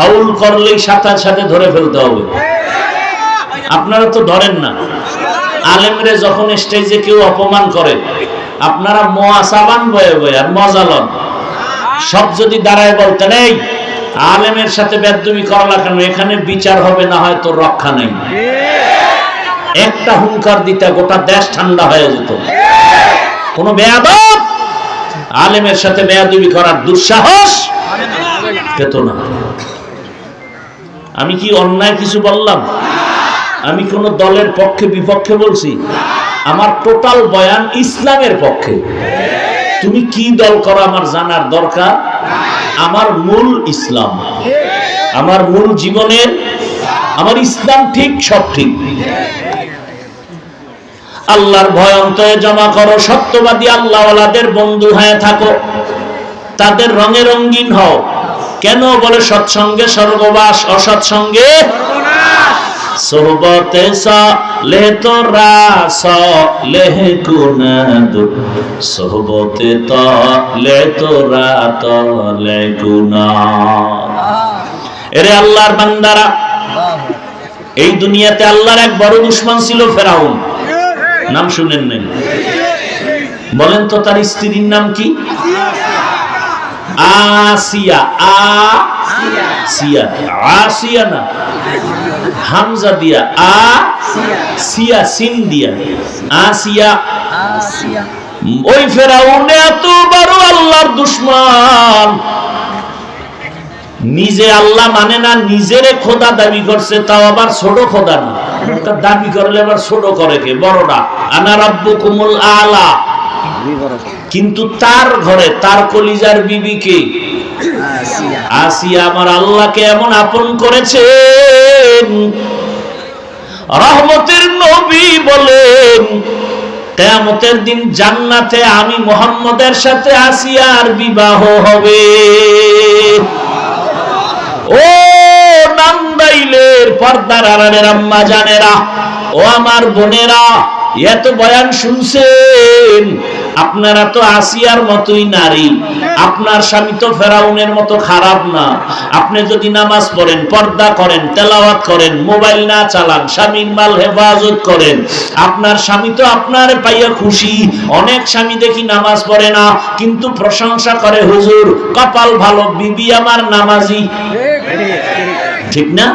Foul করলেই সাথে সাথে ধরে ফেলতে হবে। আপনারা তো ধরেন না। আলেমরে যখন স্টেজে কেউ অপমান করে আপনারা মুআসাবান বয়ে বয়ে আর মজা লন। সব যদি দাঁড়ায় বলতেন এই আলেমের সাথে বেয়াদবি করা কেন, এখানে বিচার হবে না, হয় তোর রক্ষা নেই, একটা হুঙ্কার দিতে গোটা দেশ ঠান্ডা হয়ে যেত। কোন বেয়াদব আলেমের সাথে বেয়াদবি করার দুঃসাহস পেত না। আমি কি অন্যায় কিছু বললাম? আমি কোন দলের পক্ষে বিপক্ষে বলছি? আমার টোটাল বয়ান ইসলামের পক্ষে। তুমি কি দল করো আমার জানার দরকার। আমার মূল ইসলাম, আমার মূল জীবনের আমার ইসলাম ঠিক, সব ঠিক। আল্লাহর ভয় অন্তরে জমা করো, সত্যবাদী আল্লাহওয়ালাদের বন্ধু হয়ে থাকো, তাদের রঙে রঙিন হও। কেন বলে সৎসঙ্গে স্বর্গবাস, অসৎসঙ্গে সোহবতে সালেহ তোরা সালেহ গুনাহ, সোহবতে তালেহ তোরা তালেহ গুনাহ। এরে আল্লাহর বান্দারা, এই দুনিয়াতে আল্লাহর এক বড় দুশমন ছিল ফেরাউন। নাম শুনেন নাই? বলেন তো তার স্ত্রীর নাম কি? আসিয়া। আসিয়া, আসিয়া না, হামজা দিয়া আসিয়া, সিন দিয়া আসিয়া। ওই ফেরাউন এত বড় আল্লাহর দুশমন, নিজে আল্লাহ মানে না, নিজেরে খোদা দাবি করছে, তাও আবার ছোট খোদা না। দাবি করলে আবার ছোট করে কে? বড়টা। আনা রাব্বুকুমুল আলা। কিন্তু তার ঘরে তার কলিজার বিবিকে আসিয়া আমার আল্লাহকে এমন আপন করেছেন, রহমতের নবী বলেন কিয়ামতের দিন জান্নাতে আমি মুহাম্মদের সাথে আসিয়ার বিবাহ হবে। ও নান্দাইলের পর্দার আড়ালের আম্মা জানেরা, ও আমার বোনেরা, এত বয়ান শুনছেন, আপনারা তো আসিয়ার মতোই নারী। আপনার স্বামী তো ফেরাউনের মতো খারাপ না। আপনি যদি নামাজ পড়েন, পর্দা করেন, তেলাওয়াত করেন, মোবাইল না চালান, স্বামীর মাল হেফাজত করেন, আপনার স্বামী তো আপনার পাইয়া খুশি। অনেক স্বামী দেখি নামাজ পড়ে না, কিন্তু প্রশংসা করে, হুজুর কপাল ভালো, বিবি আমার নামাজি। ঠিক না?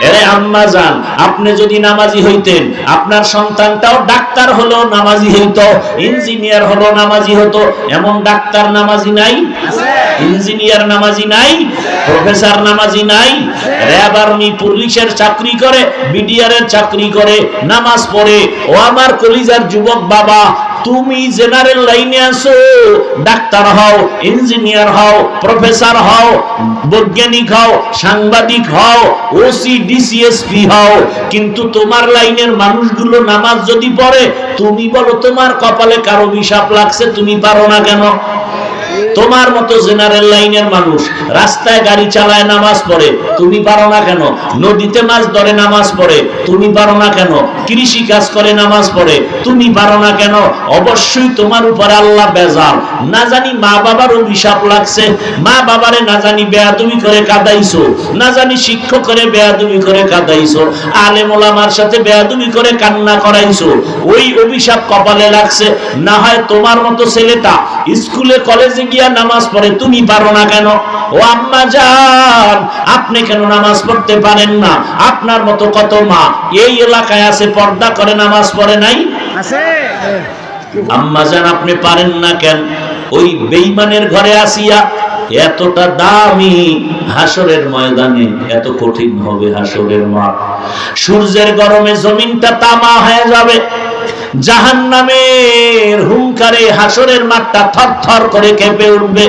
এরে আম্মা জান, আপনি যদি নামাজি হইতেন, আপনার সন্তানটাও ডাক্তার হলো নামাজি হইতো, ইঞ্জিনিয়ার হলো নামাজি হতো। এমন ডাক্তার নামাজি নাই? ইঞ্জিনিয়ার নামাজি নাই? প্রফেসর নামাজি নাই? র্যাব, আর্মি, পুলিশের চাকরি করে, বিডিআর এর চাকরি করে, নামাজ পড়ে। ও আমার কলিজার যুবক বাবা, তুমি জেনারেল লাইনে আছো, ডাক্তার হও, ইঞ্জিনিয়ার হও, প্রফেসর হও, বৈজ্ঞানিক হও, সাংবাদিক হও, ওসি ডিসিএসপি হও, কিন্তু তোমার লাইনের মানুষগুলো নামাজ যদি পড়ে, তুমি বলো তোমার কপালে কারো অভিশাপ লাগছে, তুমি পারো না কেন? তোমার মতো জেনারেল লাইনের মানুষ রাস্তায় গাড়ি চালায়, নামাজ পড়ে, তুমি পারো না কেন? নদীতে মাছ ধরে, নামাজ পড়ে, তুমি পারো না কেন? কৃষি কাজ করে, নামাজ পড়ে, তুমি পারো না কেন? অবশ্যই তোমার উপরে আল্লাহ বেজার। না জানি মা বাবার অভিশাপ লাগছে, মা বাবারে না জানি বেয়াদবি করে কাঁদাইছো, না জানি শিক্ষক করে বেয়াদবি করে কাঁদাইছো, আলেম ওলামার সাথে বেয়াদবি করে কান্না করাইছো, ওই অভিশাপ কপালে লাগছে। না হয় তোমার মতো ছেলেটা স্কুলে কলেজে গিয়া নামাজ পড়ে, তুমি পারো না কেন? ও আম্মা জান, আপনি কেন নামাজ পড়তে পারেন না? আপনার মতো কত মা এই এলাকায় আছে, পর্দা করে নামাজ পড়ে নাই? আছে। আম্মা জান, আপনি পারেন না কেন? ওই বেঈমানের ঘরে আসিয়া এতটা দামি, হাসরের ময়দানে এত কঠিন হবে হাসরের মাঠ। সূর্যের গরমে জমিনটা তামা হয়ে যাবে, জাহান্নামের হুঙ্কারে হাসরের মাঠটা থরথর করে কেঁপে উঠবে,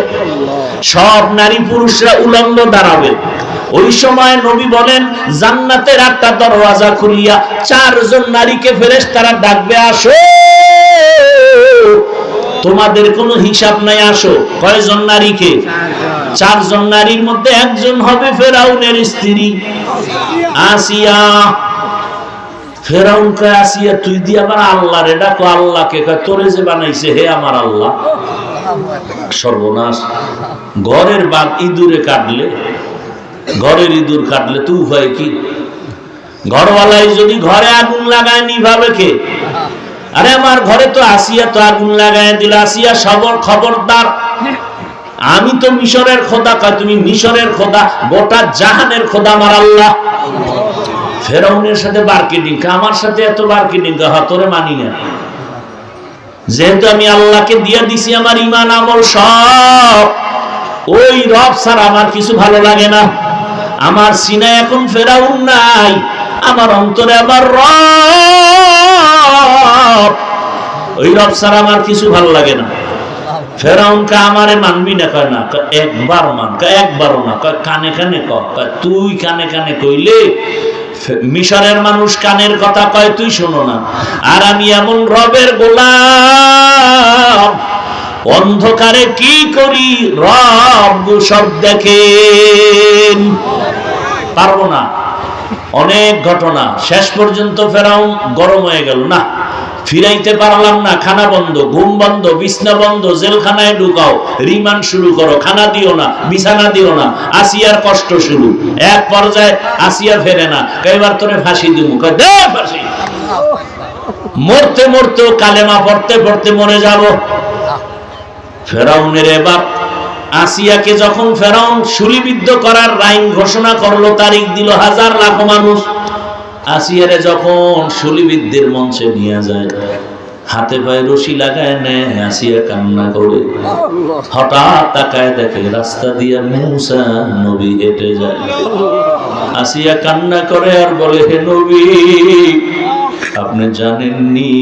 সব নারী পুরুষরা উলঙ্গ দাঁড়াবে। ওই সময় নবী বলেন, জান্নাতের একটা দরওয়াজা খুলিয়া 4 জন নারীকে ফেরেশতারা ডাকবে, আসো, তোমাদের কোনো হিসাব নাই, আসো। কয়জন নারীকে? 4 জন নারীর মধ্যে একজন হবে ফেরাউনের স্ত্রী আসিয়া। ফেরাউন কয়, আসিয়া তুই দি আবার আল্লাহর এটা কো, আল্লাহকে কয় তোরে যে বানাইছে হে আমার আল্লাহ। সর্বনাশ, ঘরের বাদ ইঁদুরে কাটলে ঘরের ইঁদুর কাটলে তো উপায় কি? ঘরওয়ালাই যদি ঘরে আগুন লাগায় নিভাবে কে? আরে আমার ঘরে তো আসিয়া তো আগুন লাগায় দিল। আসিয়া সবর খবরদার, আমি তো মিশরের খোদা। কয় তুমি মিশরের খোদা? গোটা জাহানের খোদা আমার আল্লাহ। ফেরাউনের সাথে মার্কেটিং, আমার সাথে এত মার্কেটিং তোরে মানি না। যেহেতু আমি আল্লাহকে দিয়ে দিছি আমার ইমান আমল সব, ওই রব ছাড়া আমার কিছু ভালো লাগে না। আমার সিনায় এখন ফেরাউন নাই, আমার অন্তরে আমার রব, ওই রব ছাড়া আমার কিছু ভালো লাগে না। ফেরাউনকে আমারে মানবি না? কয় না। একবার মান। একবারও না। কানে কানে কয়। তুই কানে কানে কইলে মিশরের মানুষ কানের কথা কয়, তুই শোনো না। আর আমি এমন রবের গোলাম, অন্ধকারে কি করি রব সব দেখেন। পারবো না। অনেক ঘটনা, শেষ পর্যন্ত ফেরাউন গরম হয়ে গেল। না, ফিরাইতে পারলাম না। খানা বন্ধ, ঘুম বন্ধ, বিছনা বন্ধ, জেলখানায় ঢুকাও, রিমান্ড শুরু করো, খানা দিও না, বিছানা দিও না। আসিয়ার কষ্ট শুরু। এক পর্যায়ে আসিয়া ফেরে না, এবার তোরে ফাঁসি দিব। দে ফাঁসি। মরতে মরতেও কালেমা পড়তে পড়তে মরে যাব। ফেরাউনের এবার আসিয়াকে যখন ফেরাউন শুলিবিদ্ধ করার আইন ঘোষণা করলো, তারিখ দিল, হাজার লাখ মানুষ আসিয়ারে যখন শুলিবিদ্ধের মঞ্চে নিয়ে যায়, হাতে পায়ে রশি লাগায় নেয়, আসিয়া কান্না করে। হঠাৎ তাকায় দেখে রাস্তা দিয়ে মুসা নবী হেঁটে যায়। আসিয়া কান্না করে আর বলে, হে নবী, আপনি জানেননি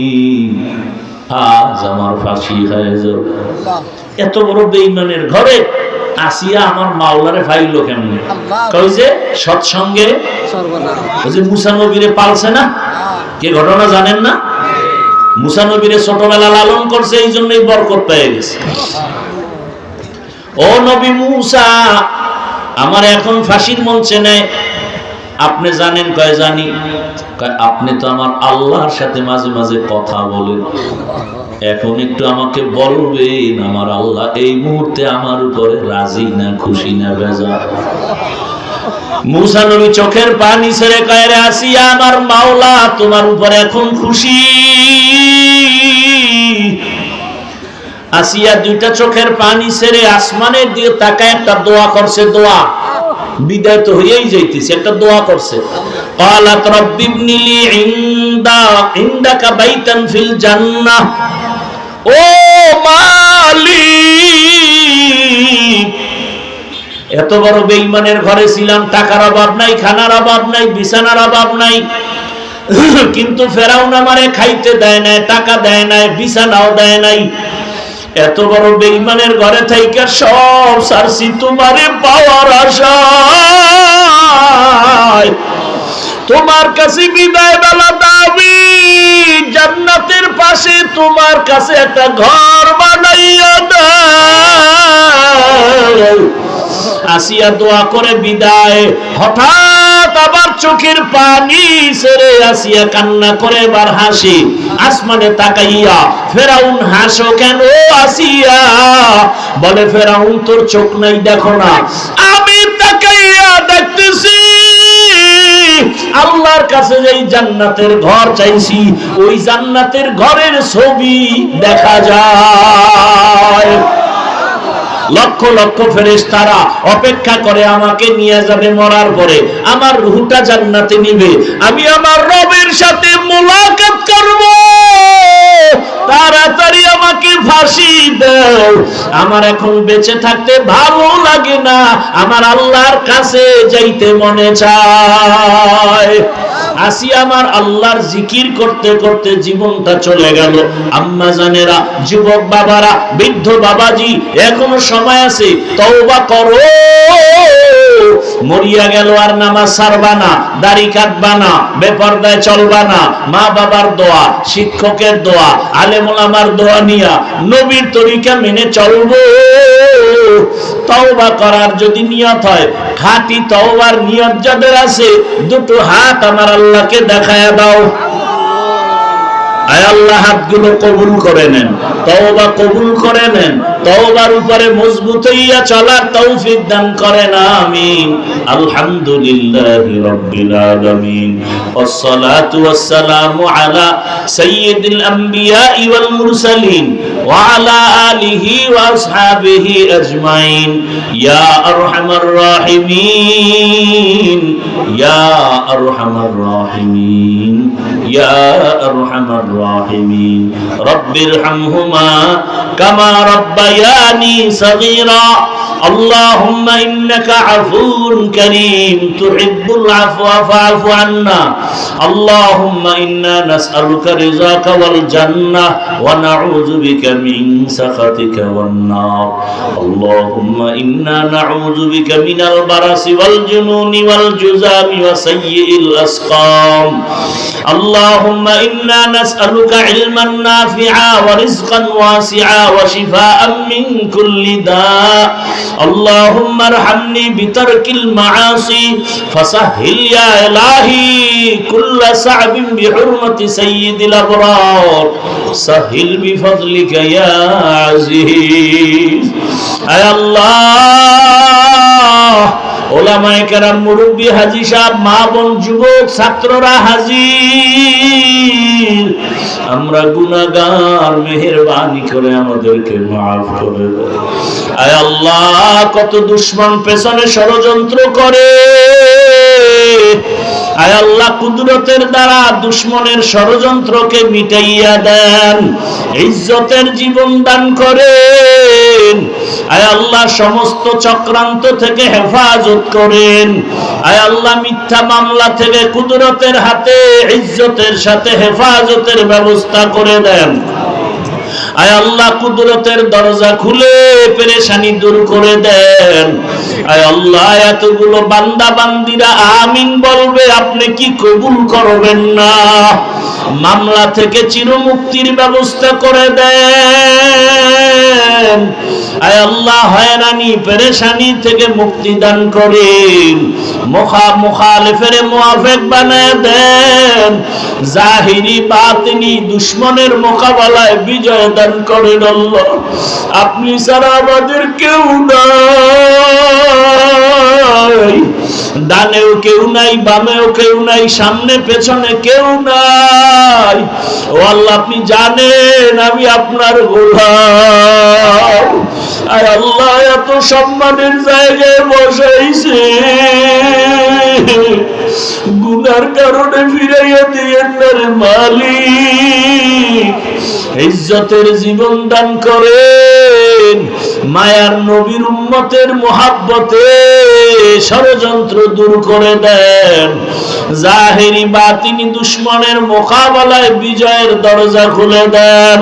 আজ আমার ফাঁসি হয়ে যাবে। এত বড় বেঈমানের ঘরে আসিয়া আমার মাওলারে ফাইল কেমনে? কই যে সৎসঙ্গে ওই যে মুসা নবীরে পালছে না, কে ঘটনা জানেন না? মুসা নবীরে ছোটবেলা লালন করছে, এই জন্যই বরকত পেয়ে গেছে। ও নবী মুসা, আমার এখন ফাঁসির মঞ্চে নেয়, আপনি জানেন? কয় জানি। আপনি তো আমার আল্লাহর সাথে মাঝে মাঝে কথা বলেন, এখন একটু আমাকে বলবেন আমার আল্লাহ এই মুহূর্তে আমার উপরে রাজি না খুশি না বেজার? মুসা নবী চোখের পানি ছেড়ে কয়, রে আসিয়া, আমার মাওলা তোমার উপরে এখন খুশি। আসিয়া দুইটা চোখের পানি ছেড়ে আসমানের দিকে তাকায় একটা দোয়া করছে। দোয়া বিদায় তো হয়েই যাইতেছে, একটা দোয়া করছে। ক্বালাত রাব্বিবনি লি ইনদাকা বাইতান ফিল জান্নাহ। ও মালিক, এত বড় বেঈমানের ঘরে ছিলাম, টাকার অভাব নাই, খানার অভাব নাই, বিছানার অভাব নাই, কিন্তু ফেরাউন আমারে খাইতে দেয় নাই, টাকা দেয় নাই, বিছানাও দেয় নাই। এত বড় বেঈমানের ঘরে থাইকা সব সারছি তোমারে পাওয়ার আশায়। তোমার কাছে বিদায় বেলা দাবি, জান্নাতের পাশে তোমার কাছে একটা ঘর বানাইয়া দাও। আসিয়া দোয়া করে বিদায়। হঠাৎ আবার চোখের পানি ছেড়ে আসিয়া কান্না করে এবার হাসি। আসমানে তাকাইয়া, ফেরাউন হাসো কেন আসিয়া? বলে, ফেরাউন তোর চোখ নাই দেখো না? আমি তাকাইয়া দেখতেছি আল্লাহর কাছে যেই জান্নাতের ঘর চাইছি, ওই জান্নাতের ঘরের ছবি দেখা যায়। লক্ষ লক্ষ ফেরেশতারা অপেক্ষা করে আমাকে নিয়ে যাবে, মরার পরে আমার রূহটা জান্নাতে নিবে, আমি আমার রবের সাথে মোলাকাত করব। তাড়াতাড়ি আমাকে ফাঁসি দাও, আমার এখন বেঁচে থাকতে ভালো লাগে না, আমার আল্লাহর কাছে যাইতে মনে চায়। আসি আমার আল্লাহর জিকির করতে করতে জীবনটা চলে গেল। আম্মা জানেরা, যুবক বাবারা, বৃদ্ধ বাবাজি, এখনো সময় আছে, তওবা করো। মরিয়া গেল আর নামাজ ছাড়বা না, দাড়ি কাটবা না, বেপরদায় চলবা না, মা বাবার দোয়া, শিক্ষকের দোয়া, আলেম ওলামার দোয়া নিয়া নবীর তরিকা মেনে চলবো। তওবা করার যদি নিয়ত হয়, খাঁটি তওবার নিয়ত যাদের আছে, দুটো হাত আমার আল্লাহকে দেখায়া দাও। আয় আল্লাহ হাতগুলো কবুল করে নেন, তওবা কবুল করে নেন, তওবার উপরে মজবুত হইয়া চলার তৌফিক দান করেন, আমিন। আলহামদুলিল্লাহি রাব্বিল আলামিন, ওয়াসসালাতু ওয়াসসালামু আলা সাইয়্যিদিল আমবিয়া ওয়াল মুরসালিন ওয়া আলা আলিহি ওয়া আসহাবিহি আজমাইন, ইয়া আরহামার রাহিমিন, ইয়া আরহামার রাহিমিন, ইয়া আরহামার রাহিমিন। রব্বিরহামহুমা কামা রাব্বায়ানি সগীরা। اللهم إنك عفو كريم تحب العفو فاعف عنا. اللهم إنا نسألك رضاك والجنة ونعوذ بك من سخطك والنار. اللهم إنا نعوذ بك من البرص والجنون والجذام وسيء الأسقام. اللهم إنا نسألك علما نافعا ورزقا واسعا وشفاء من كل داء. اللهم ارحمني بترك المعاصي فسهل يا إلهي كل صعب بحرمة سيد الأبرار. سهل بفضلك يا عزيز. أي الله ওলামায়ে কেরাম, মুরব্বী, হাজী সাহেব, মা বোন, যুবক, ছাত্ররা হাজির। আমরা গুনাহগার, মেহেরবানি করে আমাদেরকে মাফ করে দাও। আয় আল্লাহ, কত দুশমন পেছনে ষড়যন্ত্র করে। আয় আল্লাহ, কুদরতের দ্বারা দুশমনের ষড়যন্ত্রকে মিটাইয়া দেন, ইজ্জতের জীবন দান করেন। আয় আল্লাহ, সমস্ত চক্রান্ত থেকে হেফাজত করেন। আয় আল্লাহ, মিথ্যা মামলা থেকে কুদরতের হাতে ইজ্জতের সাথে হেফাজতের ব্যবস্থা করে দেন। আয় আল্লাহ, কুদরতের দরজা খুলে পেরেশানি দূর করে দেন। আয় আল্লাহ, এতগুলো বান্দা বান্দিরা আমিন বলবে, আপনি কি কবুল করবেন না? মামলা থেকে চিরমুক্তির ব্যবস্থা করে দেন। আয় আল্লাহ, হয়রানি পেরেশানি থেকে মুক্তি দান করেন। মুখালিফের মুআফিক বানায় দেন। জাহিরি বাতিনি দুশমনের মোকাবেলায় বিজয় দান করেন। আল্লাহ, আপনি ছাড়া আমাদের কেউ নাই, ডানেও কেউ নাই, বামেও কেউ নাই, সামনে পেছনে কেউ নাই। ও আল্লাহ, আপনি জানেন আমি আপনার গোলাম। আয় আল্লাহ, এত সম্মানের জায়গায় বসাইছে, গুনার কারণে ফিরাইয়া দিয়েন না রে মালিক। ইজ্জতের জীবন দান করেন। মায়ার নবীর উম্মতের মুহাব্বতে ষড়যন্ত্র দূর করে দেন। জাহেরি বাতিনি দুশমনের মোকাবেলায় বিজয়ের দরজা খুলে দেন।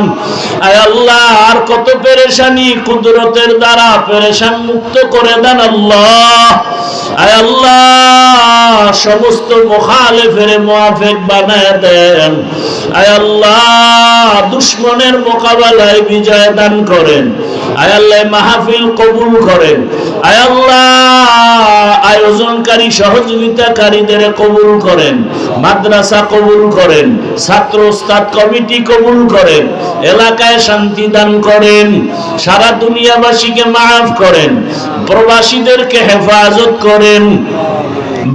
আয় আল্লাহ, আর কত পেরেশানি কুদরতের দ্বারা পেরেশান মুক্ত করে দেন। আল্লাহ, আয় আল্লাহ, সমস্ত মুখালিফের মুআফিক বানায় দেন। আয় আল্লাহ, দুশমনের মোকাবেলায় বিজয় দান করেন। আয় আল্লাহ, মাহফিল কবুল করেন। আয় আল্লাহ, আয়োজনকারী সহযোগিতাকারীদের কবুল করেন। মাদ্রাসা কবুল করেন। ছাত্র ওস্তাদ কমিটি কবুল করেন। এলাকায় শান্তি দান করেন। সারা দুনিয়াবাসীকে মাফ করেন। প্রবাসীদেরকে হেফাজত করেন।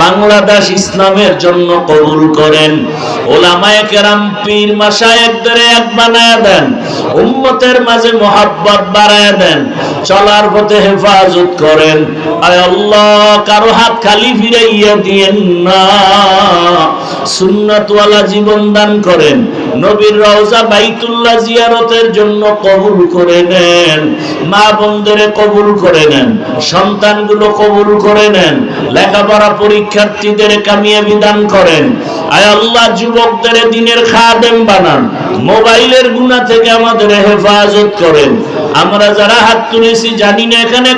বাংলাদেশ ইসলামের জন্য কবুল করেন। ওলামায়ে কেরাম, পীর মাশায়েখদের এক বানায়া দেন। উম্মতের মাঝে মোহাব্বত বাড়ায়া দেন। চলার পথে হেফাজত করেন। আয় আল্লাহ, কারো হাত খালি ফিরাইয়া দিয়েন না। সুন্নাতওয়ালা জীবন দান করেন। নবীর রওজা বাইতুল্লাহ জিয়ারতের জন্য কবুল করে নেন। মা বোনদের কবুল করে নেন। সন্তানগুলো কবুল করে নেন। লেখাপড়া পরীক্ষার্থীদের কামিয়াবি দান করেন। আয় আল্লাহ, যুবকদের দ্বীনের খাদেম বানান। মোবাইলের গুনাহ থেকে আমাদের হেফাজত করেন। আমরা যারা হাত তুলেছি জানি না এখানে